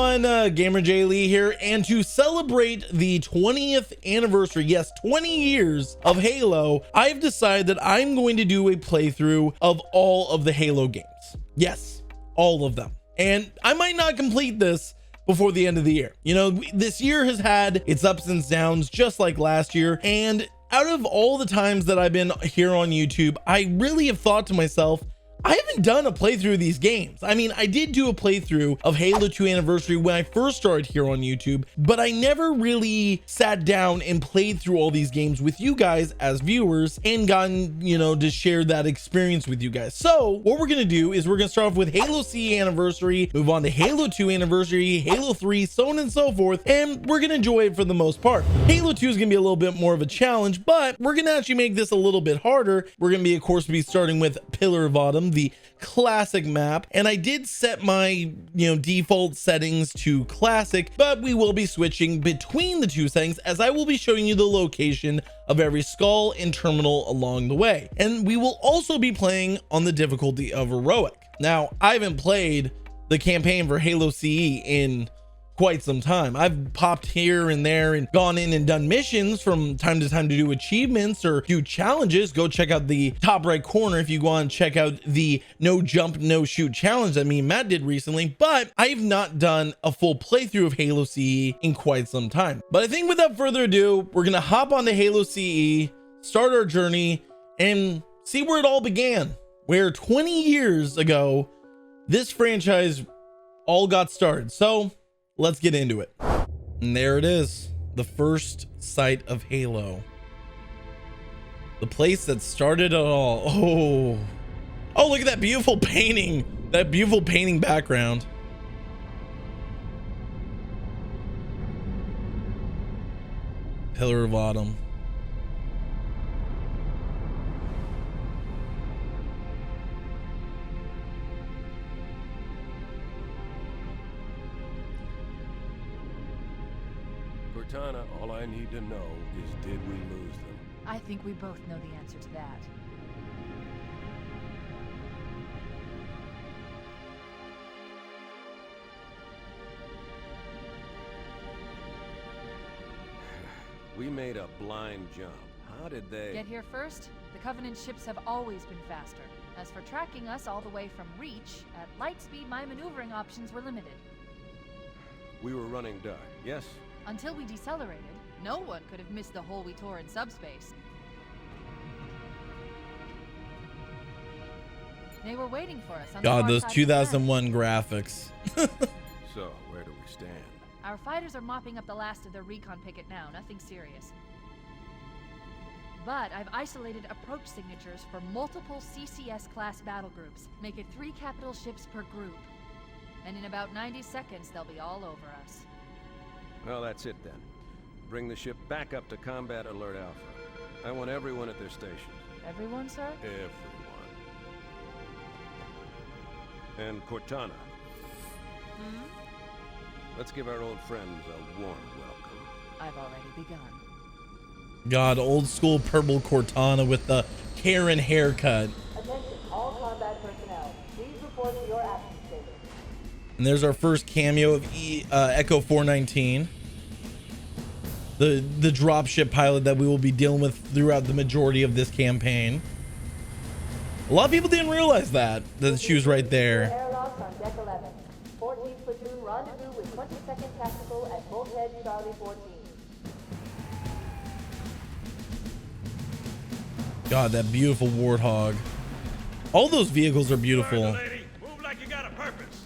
everyone, GamerJlee here, and to celebrate the 20th anniversary, yes, 20 years of Halo, I've decided that I'm going to do a playthrough of all of the Halo games. Yes, all of them. And I might not complete this before the end of the year. You know, this year has had its ups and downs just like last year, and out of all the times that I've been here on YouTube, I really have thought to myself, I haven't done a playthrough of these games. I mean, I did do a playthrough of Halo 2 Anniversary when I first started here on YouTube, but I never really sat down and played through all these games with you guys as viewers and gotten, you know, to share that experience with you guys. So what we're gonna do is we're gonna start off with Halo CE Anniversary, move on to Halo 2 Anniversary, Halo 3, so on and so forth, and we're gonna enjoy it for the most part. Halo 2 is gonna be a little bit more of a challenge, but we're gonna actually make this a little bit harder. We're gonna be, of course, starting with Pillar of Autumn, the classic map, and I did set my default settings to classic, but we will be switching between the two settings as I will be showing you the location of every skull and terminal along the way, and we will also be playing on the difficulty of heroic. Now, I haven't played the campaign for Halo CE in quite some time. I've popped here and there and gone in and done missions from time to time to do achievements or do challenges. Go check out the top right corner if you go on and check out the no jump no shoot challenge that me and Matt did recently, but I've not done a full playthrough of Halo CE in quite some time. But I think without further ado, we're gonna hop onto Halo CE, start our journey, and see where it all began, where 20 years ago this franchise all got started. So let's get into it. And there it is, the first sight of Halo, the place that started it all. Oh, look at that beautiful painting, background. Pillar of Autumn. Cortana, all I need to know is, did we lose them? I think we both know the answer to that. We made a blind jump. How did they get here first? The Covenant ships have always been faster. As for tracking us all the way from Reach, at light speed my maneuvering options were limited. We were running dark, yes? Until we decelerated, no one could have missed the hole we tore in subspace. They were waiting for us on God, the those far side of the 2001 graphics. So, where do we stand? Our fighters are mopping up the last of their recon picket now, nothing serious. But I've isolated approach signatures for multiple CCS-class battle groups. Make it 3 capital ships per group. And in about 90 seconds, they'll be all over us. Well, that's it then. Bring the ship back up to Combat Alert Alpha. I want everyone at their stations. Everyone, sir? Everyone. And Cortana. Let's give our old friends a warm welcome. I've already begun. God, old school purple Cortana with the Karen haircut. Attention, all combat personnel. Please report to your action station. And there's our first cameo of Echo 419, the dropship pilot that we will be dealing with throughout the majority of this campaign. A lot of people didn't realize that she was right there. Airlocks on deck 11. 14th platoon rendezvous with 22nd Tactical at Bulkhead Charlie 14. God, that beautiful Warthog. All those vehicles are beautiful. Move like you got a purpose.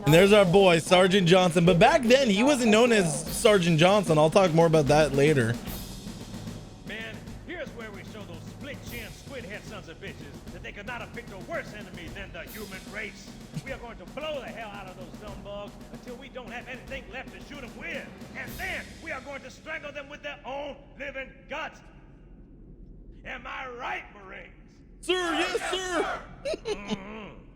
And there's our boy, Sergeant Johnson. But back then, he wasn't known as Sergeant Johnson. I'll talk more about that later. Man, here's where we show those split-chin, squid-head sons of bitches that they could not have picked a worse enemy than the human race. We are going to blow the hell out of those dumb bugs until we don't have anything left to shoot them with. And then we are going to strangle them with their own living guts. Am I right, Marines? Sir, yes, sir.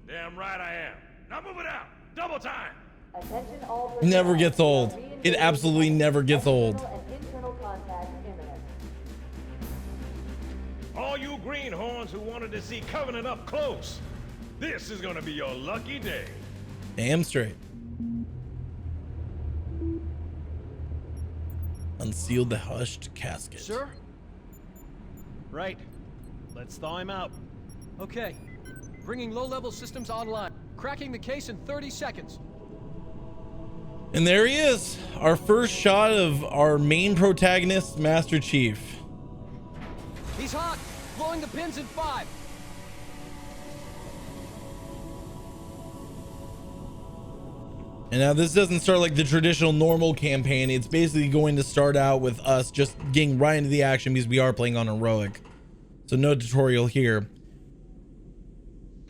Damn right I am. Now move it out. Double time. Attention all personnel. Never gets old. It absolutely never gets old. External and internal contact imminent. All you greenhorns who wanted to see Covenant up close, this is gonna be your lucky day. Damn straight. Unseal the hushed casket. Sir? Right. Let's thaw him out. Okay. Bringing low-level systems online. Cracking the case in 30 seconds. And there he is, our first shot of our main protagonist, Master Chief. He's hot. Blowing the pins in 5. And now this doesn't start like the traditional normal campaign. It's basically going to start out with us just getting right into the action because we are playing on heroic. So no tutorial here.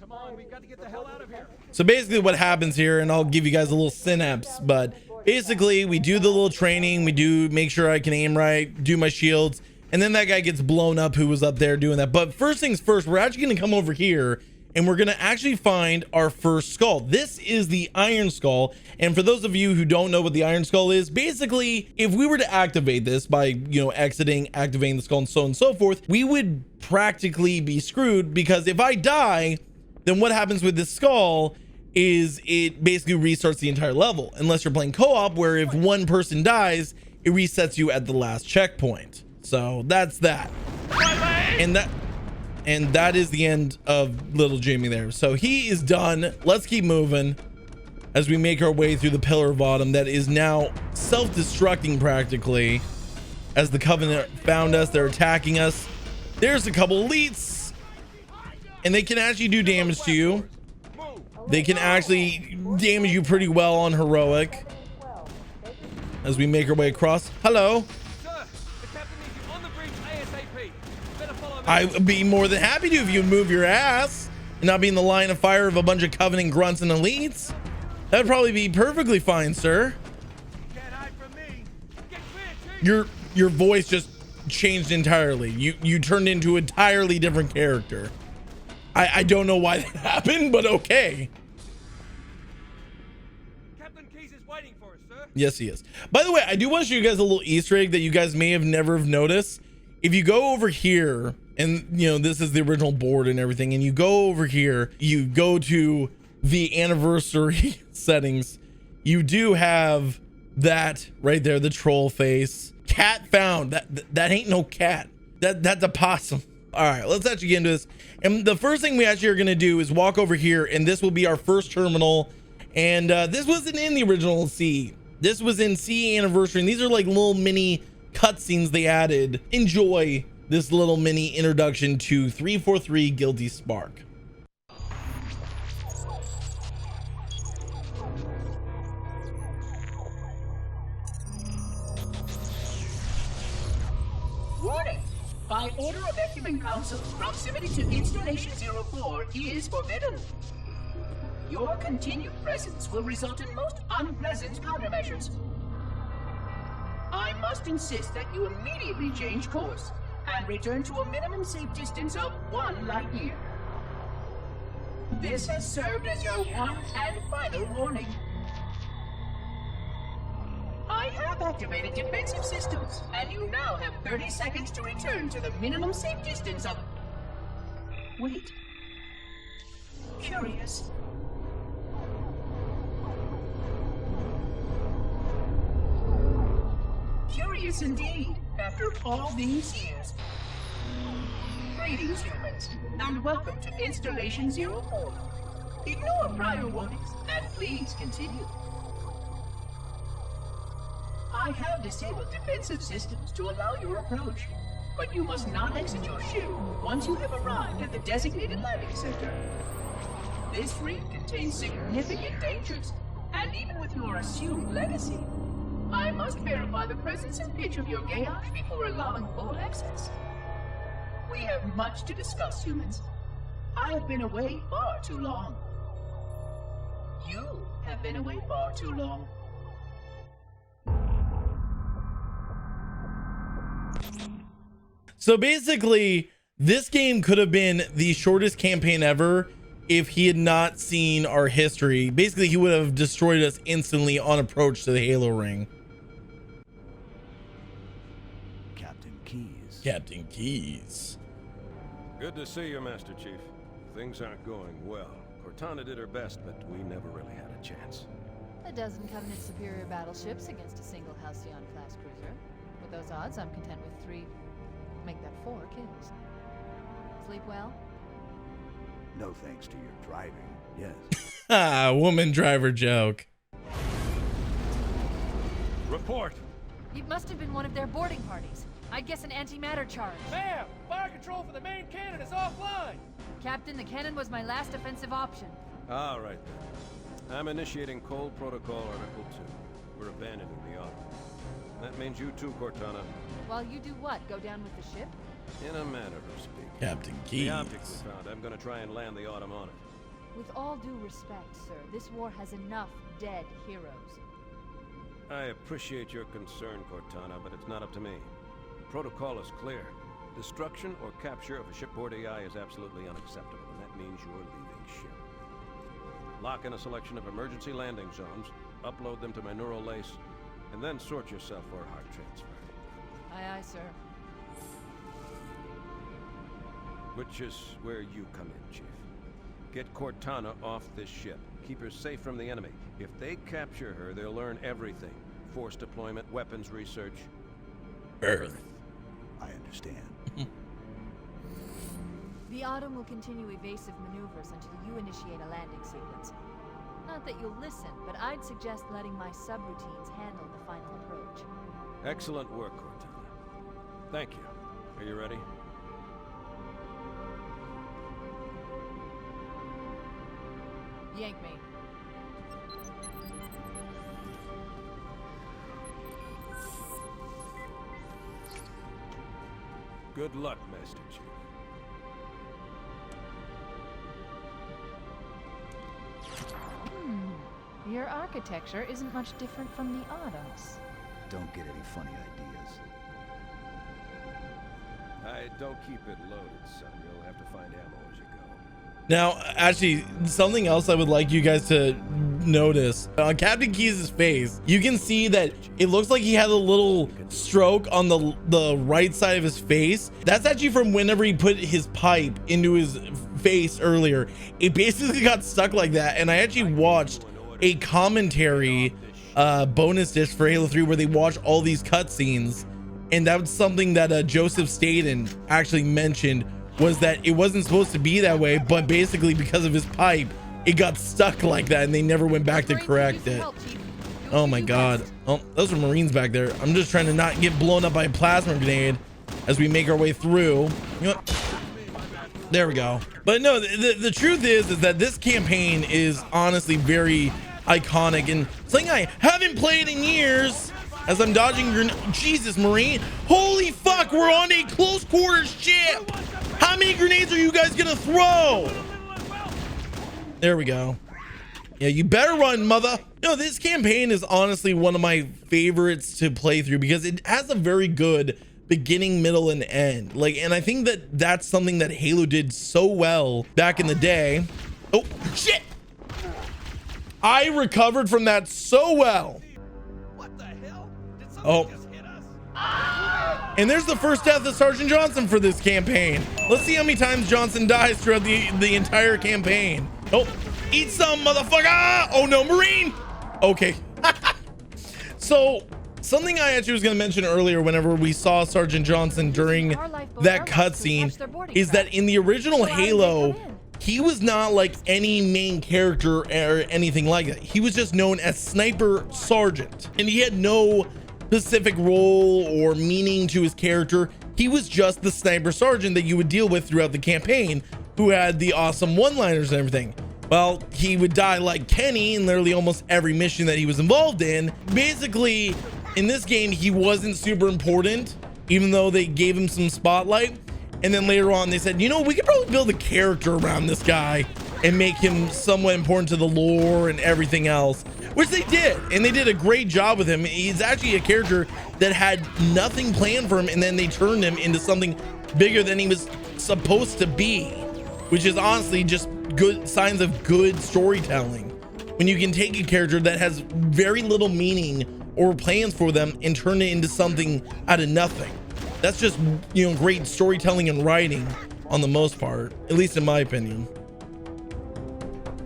Come on, we've got to get the hell out of here. So basically what happens here, and I'll give you guys a little synapse, but basically we do the little training, we do make sure I can aim right, do my shields, and then that guy gets blown up who was up there doing that. But first things first, we're actually going to come over here and we're going to actually find our first skull. This is the Iron Skull. And for those of you who don't know what the Iron Skull is, basically, if we were to activate this by, activating the skull and so on and so forth, we would practically be screwed, because if I die, then what happens with this skull is it basically restarts the entire level, unless you're playing co-op, where if one person dies, it resets you at the last checkpoint. So that's that. And that is the end of little Jimmy there. So he is done. Let's keep moving as we make our way through the pillar of autumn that is now self-destructing practically. As the Covenant found us, they're attacking us. There's a couple elites, and they can actually do damage to you. They can actually damage you pretty well on heroic as we make our way across. Hello. I would be more than happy to if you'd move your ass and not be in the line of fire of a bunch of Covenant grunts and elites. That'd probably be perfectly fine, sir. Your voice just changed entirely. You turned into an entirely different character. I don't know why that happened, but okay. Captain Keyes is waiting for us, sir. Yes, he is. By the way, I do want to show you guys a little Easter egg that you guys may have never have noticed. If you go over here, and this is the original board and everything, and you go over here, you go to the anniversary settings, you do have that right there, the troll face. Cat found. That ain't no cat. That's a possum. All right, let's actually get into this. And the first thing we actually are going to do is walk over here, and this will be our first terminal. And this wasn't in the original C. This was in C Anniversary, and these are like little mini cutscenes they added. Enjoy this little mini introduction to 343 Guilty Spark. Warning! By order of Ecumen Council, proximity to Installation 04 is forbidden. Your continued presence will result in most unpleasant countermeasures. I must insist that you immediately change course and return to a minimum safe distance of 1 light year. This has served as your one and final warning. I have activated defensive systems, and you now have 30 seconds to return to the minimum safe distance of... Wait. Curious. Curious indeed, after all these years. Greetings, humans, and welcome to Installation 04. Ignore prior warnings, and please continue. I have disabled defensive systems to allow your approach, but you must not exit your ship once you have arrived at the designated landing center. This ring contains significant dangers, and even with your assumed legacy, I must verify the presence and pitch of your gauge before allowing full access. We have much to discuss, humans. I have been away far too long. You have been away far too long. So basically, this game could have been the shortest campaign ever if he had not seen our history. Basically, he would have destroyed us instantly on approach to the Halo ring. Captain Keyes. Captain Keyes. Good to see you, Master Chief. Things aren't going well. Cortana did her best, but we never really had a chance. A dozen Covenant superior battleships against a single Halcyon-class cruiser. those odds, I'm content with 3, make that 4 kills. Sleep well? No thanks to your driving, yes. Ah, woman driver joke. Report. It must have been one of their boarding parties. I'd guess an antimatter charge. Ma'am, fire control for the main cannon is offline. Captain, the cannon was my last offensive option. All right, then. I'm initiating Cold Protocol Article 2. We're abandoning the Autumn. That means you too, Cortana. While you do what? Go down with the ship? In a manner of speaking. Captain The Keys. object we found, I'm gonna try and land the Autumn on it. With all due respect, sir, this war has enough dead heroes. I appreciate your concern, Cortana, but it's not up to me. The protocol is clear. Destruction or capture of a shipboard AI is absolutely unacceptable, and that means you're leaving ship. Lock in a selection of emergency landing zones, upload them to my neural lace, and then sort yourself for a heart transfer. Aye, aye, sir. Which is where you come in, Chief. Get Cortana off this ship. Keep her safe from the enemy. If they capture her, they'll learn everything. Force deployment, weapons research. Earth. I understand. The Autumn will continue evasive maneuvers until you initiate a landing sequence. Not that you'll listen, but I'd suggest letting my subroutines handle the final approach. Excellent work, Cortana. Thank you. Are you ready? Yank me. Good luck, Master Chief. Your architecture isn't much different from the Autumn's. Don't get any funny ideas. I don't keep it loaded, son. You'll have to find ammo as you go. Now, actually, something else I would like you guys to notice on Captain Keys' face, you can see that it looks like he had a little stroke on the right side of his face. That's actually from whenever he put his pipe into his face earlier. It basically got stuck like that. And I actually watched a commentary bonus disc for Halo 3 where they watch all these cutscenes, and that was something that Joseph Staten actually mentioned, was that it wasn't supposed to be that way, but basically because of his pipe it got stuck like that and they never went back to correct it. Oh my god. Oh, those are Marines back there. I'm just trying to not get blown up by a plasma grenade as we make our way through. You know what? There we go. But no, the truth is that this campaign is honestly very iconic and something I haven't played in years. As I'm dodging Jesus, Marine. Holy fuck, we're on a close quarters ship. How many grenades are you guys gonna throw? There we go. Yeah, you better run, mother. No, this campaign is honestly one of my favorites to play through because it has a very good beginning, middle, and end. Like, and I think that that's something that Halo did so well back in the day. Oh, shit. I recovered from that so well. What the hell? Did Oh. something just hit us? And there's the first death of Sergeant Johnson for this campaign. Let's see how many times Johnson dies throughout the entire campaign. Oh, eat some, motherfucker. Oh no, Marine. Okay. So something I actually was going to mention earlier whenever we saw Sergeant Johnson during that cutscene is that in the original Halo, he was not like any main character or anything like that. He was just known as Sniper Sergeant, and he had no specific role or meaning to his character. He was just the Sniper Sergeant that you would deal with throughout the campaign, who had the awesome one-liners and everything. Well, he would die like Kenny in literally almost every mission that he was involved in. Basically, in this game, he wasn't super important, even though they gave him some spotlight. And then later on, they said, you know, we could probably build a character around this guy and make him somewhat important to the lore and everything else, which they did. And they did a great job with him. He's actually a character that had nothing planned for him, and then they turned him into something bigger than he was supposed to be, which is honestly just good signs of good storytelling. When you can take a character that has very little meaning or plans for them and turn it into something out of nothing. That's just, you know, great storytelling and writing on the most part, at least in my opinion.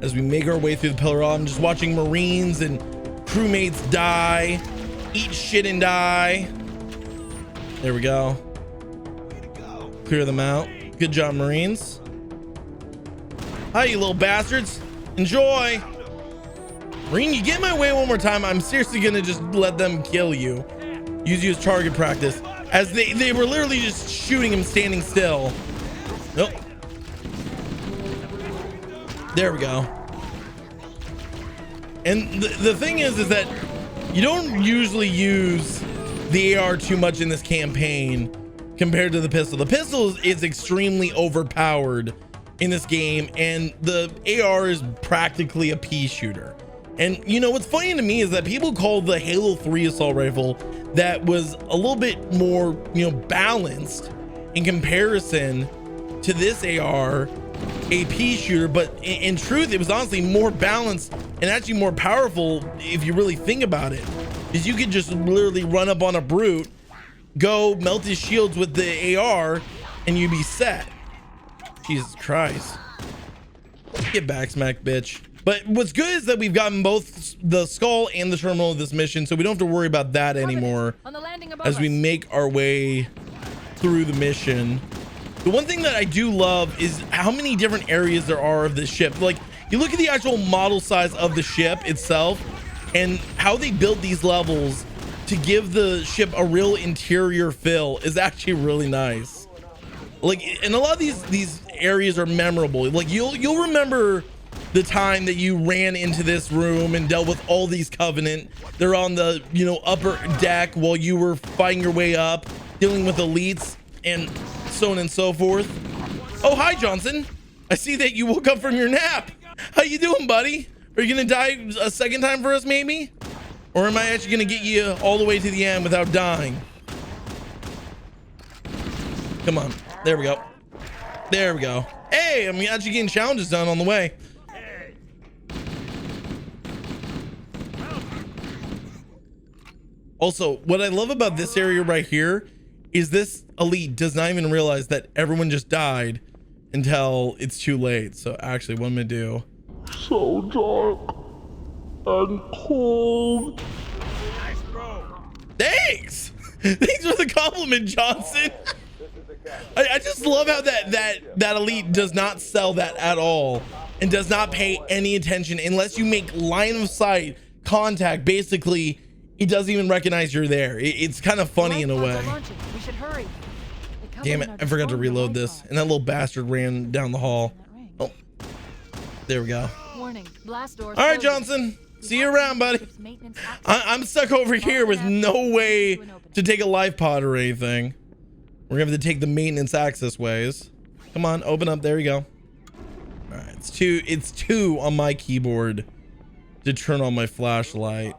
As we make our way through the pillar, I'm just watching Marines and crewmates die, eat shit and die. There we go. Clear them out. Good job, Marines. Hi, you little bastards. Enjoy. Marine, you get in my way one more time, I'm seriously gonna just let them kill you. Use you as target practice. As they were literally just shooting him standing still. Nope. There we go. And the thing is that you don't usually use the AR too much in this campaign compared to the pistol. The pistol is extremely overpowered in this game, and the AR is practically a pea shooter. And you know what's funny to me is that people call the Halo 3 assault rifle that was a little bit more, you know, balanced in comparison to this AR a pea shooter, but in truth it was honestly more balanced and actually more powerful if you really think about it, because you could just literally run up on a brute, go melt his shields with the AR, and you'd be set. Jesus Christ. Get back, smack, bitch. But what's good is that we've gotten both the skull and the terminal of this mission, so we don't have to worry about that anymore as we make our way through the mission. The one thing that I do love is how many different areas there are of this ship. Like, you look at the actual model size of the ship itself and how they built these levels to give the ship a real interior feel is actually really nice. Like, and a lot of these areas are memorable. Like, you'll remember the time that you ran into this room and dealt with all these Covenant. They're on the, you know, upper deck while you were fighting your way up, dealing with elites and so on and so forth. Oh, hi, Johnson. I see that you woke up from your nap. How you doing, buddy? Are you gonna die a second time for us, maybe? Or am I actually gonna get you all the way to the end without dying? Come on. There we go. There we go. Hey, I'm actually getting challenges done on the way. Also, what I love about this area right here is this elite does not even realize that everyone just died until it's too late. So actually, what I'm gonna do. So dark and cold. Nice throw. Thanks. Thanks for the compliment, Johnson. I just love how that elite does not sell that at all and does not pay any attention unless you make line of sight contact. Basically, it doesn't even recognize you're there. It's kind of funny in a way. We should hurry. Damn it, I forgot to reload this, and that little bastard ran down the hall. Oh, there we go. Warning, blast doors. All right, Johnson, see you around, buddy. I'm stuck over here with no way to take a life pod or anything. We're gonna have to take the maintenance access ways. Come on, open up. There you go. All right, it's two on my keyboard to turn on my flashlight,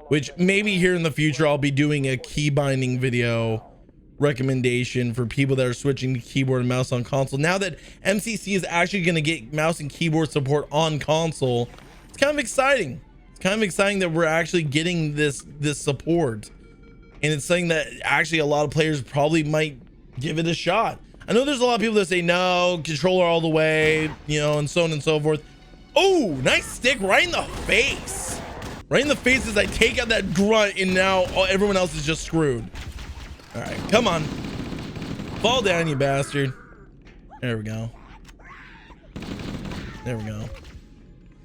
which maybe here in the future I'll be doing a key binding video recommendation for people that are switching to keyboard and mouse on console. Now that MCC is actually going to get mouse and keyboard support on console, it's kind of exciting. It's kind of exciting that we're actually getting this support, and it's something that actually a lot of players probably might give it a shot. I know there's a lot of people that say no, controller all the way, you know, and so on and so forth. Oh, nice stick right in the face. Right in the face as I take out that grunt, and now everyone else is just screwed. All right, come on. Fall down, you bastard. There we go. There we go.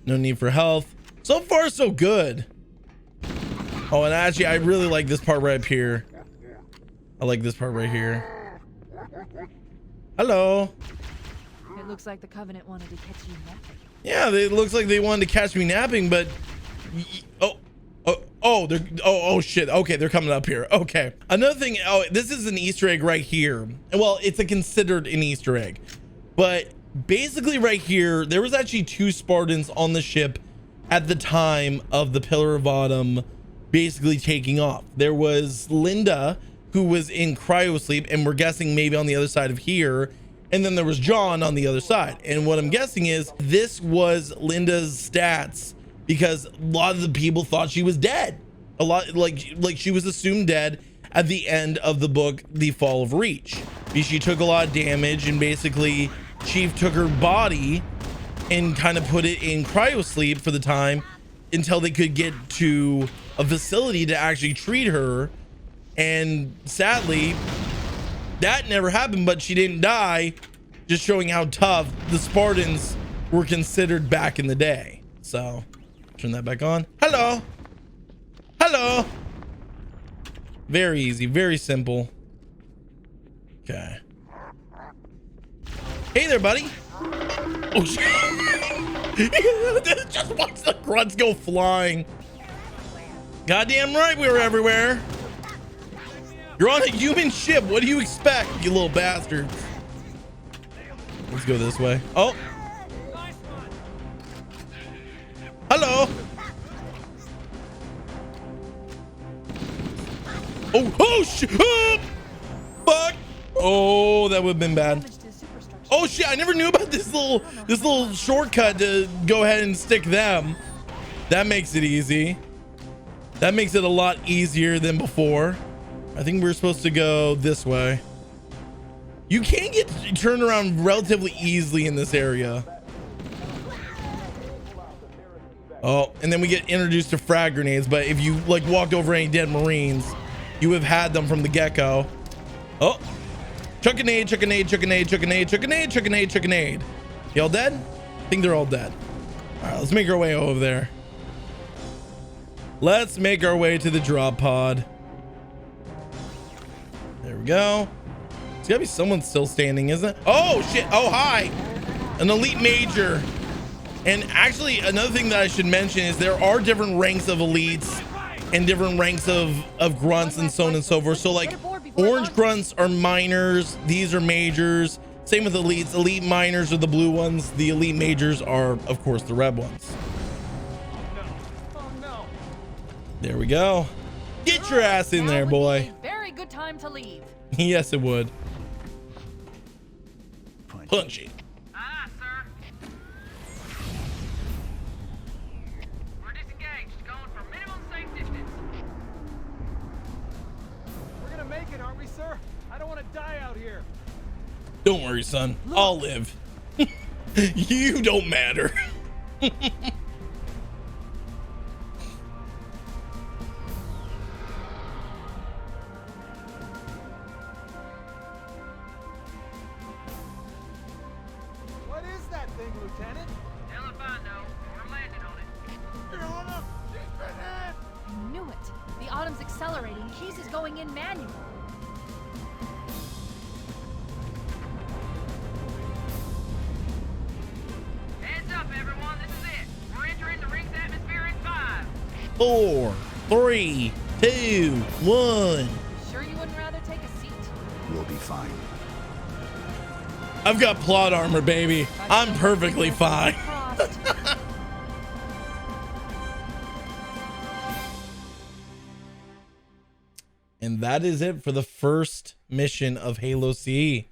No need for health. So far, so good. Oh, and actually, I really like this part right up here. I like this part right here. Hello. It looks like the Covenant wanted to catch you napping. Yeah, it looks like they wanted to catch me napping, but... Oh, shit. Okay, they're coming up here. Okay. Another thing. Oh, this is an Easter egg right here. Well, it's considered an Easter egg, but basically right here, there was actually 2 Spartans on the ship at the time of the Pillar of Autumn basically taking off. There was Linda, who was in cryosleep, and we're guessing maybe on the other side of here. And then there was John on the other side. And what I'm guessing is this was Linda's stats, because a lot of the people thought she was dead. A lot, like she was assumed dead at the end of the book, The Fall of Reach. She took a lot of damage, and basically Chief took her body and kind of put it in cryosleep for the time until they could get to a facility to actually treat her And sadly, that never happened, but she didn't die, just showing how tough the Spartans were considered back in the day. So turn that back on. Hello. Hello. Very easy, very simple. Okay. Hey there, buddy. Oh shit. Just watch the grunts go flying. Goddamn right we were everywhere. You're on a human ship. What do you expect, you little bastards? Let's go this way. Oh. Hello. Oh shit. Oh, fuck. Oh, that would have been bad. Oh shit, I never knew about this little shortcut to go ahead and stick them. That makes it easy. That makes it a lot easier than before. I think we're supposed to go this way. You can get turned around relatively easily in this area. Oh, and then we get introduced to frag grenades, but if you like walked over any dead Marines, you have had them from the get-go. Oh, chuck a nade, chuck a nade, chuck a nade, chuck a nade, chuck a nade, chuck a nade, chuck a nade. Y'all dead? I think they're all dead. All right, let's make our way over there. Let's make our way to the drop pod. There we go. There's gotta be someone still standing, isn't it? Oh shit. Oh, hi. An elite major. And actually another thing that I should mention is there are different ranks of elites and different ranks of grunts and so on and so forth. So like orange grunts are minors, these are majors. Same with elites. Elite minors are the blue ones. The elite majors are of course the red ones. There we go. Get your ass in there, boy. Very good time to leave. Yes, it would. Punch it. Aye, sir. We're disengaged, going for minimum safe distance. We're gonna make it, aren't we, sir? I don't want to die out here. Don't worry, son. I'll live. You don't matter. What is that thing, Lieutenant? Hell if I know. We're landing on it. Your Honor, she's been hit! I knew it. The Autumn's accelerating. Keys is going in manual. Heads up, everyone. This is it. We're entering the ring's atmosphere in 5. 4, 3, 2, 1. Sure you wouldn't rather take a seat? We'll be fine. I've got plot armor, baby. I'm perfectly fine. Crossed. And that is it for the first mission of Halo CE.